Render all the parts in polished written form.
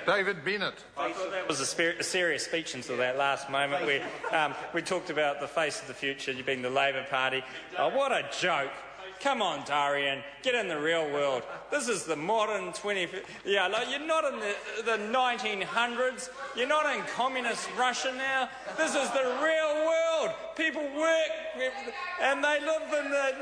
David Bennett. I thought that was a serious speech until that last moment where we talked about the face of the future, you being the Labor Party. Oh, what a joke. Come on, Darian, get in the real world. This is the modern 20th... Yeah, like you're not in the 1900s. You're not in communist Russia now. This is the real world. People work and they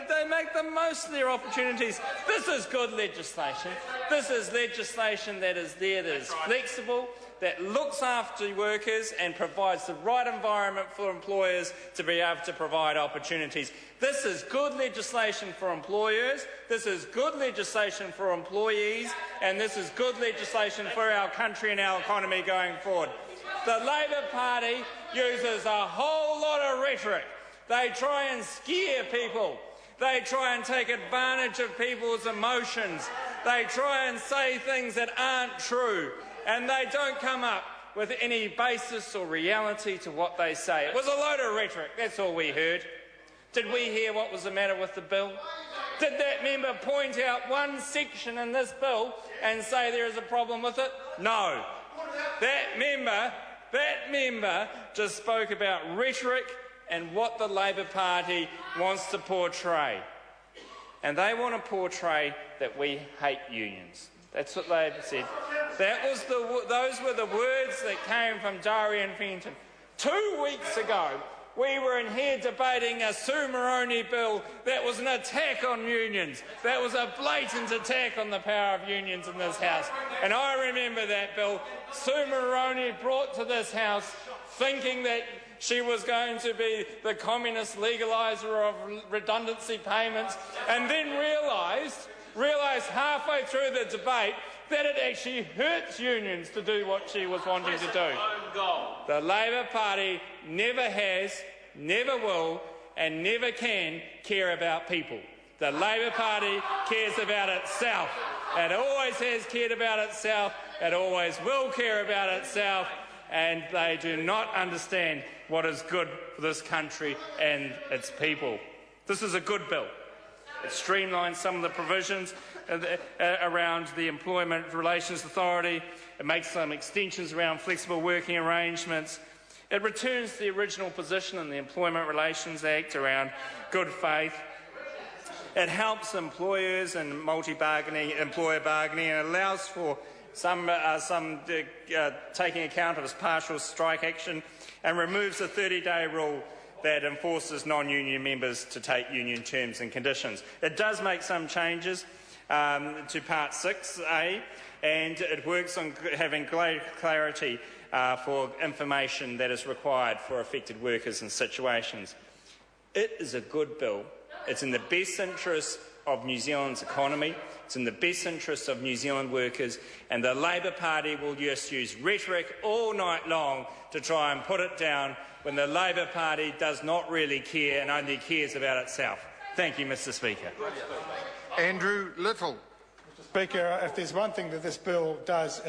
they make the most of their opportunities. This is good legislation. This is legislation that is there, that is flexible, that looks after workers and provides the right environment for employers to be able to provide opportunities. This is good legislation for employers, this is good legislation for employees, and this is good legislation for our country and our economy going forward. The Labor Party uses a whole lot of rhetoric. They try and scare people. They try and take advantage of people's emotions. They try and say things that aren't true. And they don't come up with any basis or reality to what they say. It was a load of rhetoric, that's all we heard. Did we hear what was the matter with the bill? Did that member point out one section in this bill and say there is a problem with it? No. That member just spoke about rhetoric and what the Labor Party wants to portray. And they want to portray that we hate unions. That's what they said. Those were the words that came from Darian Fenton. 2 weeks ago, we were in here debating a Sue Moroney bill that was an attack on unions. That was a blatant attack on the power of unions in this House. And I remember that bill. Sue Moroney brought to this House thinking that she was going to be the communist legaliser of redundancy payments, and then realised halfway through the debate that it actually hurts unions to do what she was wanting to do. The Labor Party never has, never will, and never can care about people. The Labor Party cares about itself. It always has cared about itself. It always will care about itself. And they do not understand what is good for this country and its people. This is a good bill. It streamlines some of the provisions around the Employment Relations Authority. It makes some extensions around flexible working arrangements. It returns the original position in the Employment Relations Act around good faith. It helps employers and employer bargaining, and allows for some taking account of partial strike action, and removes the 30-day rule that enforces non-union members to take union terms and conditions. It does make some changes to Part 6A, and it works on having clarity for information that is required for affected workers in situations. It is a good bill. It's in the best interest of New Zealand's economy. It's in the best interest of New Zealand workers, and the Labor Party will just use rhetoric all night long to try and put it down when the Labor Party does not really care and only cares about itself. Thank you, Mr. Speaker. Andrew Little. Mr. Speaker, if there's one thing that this bill does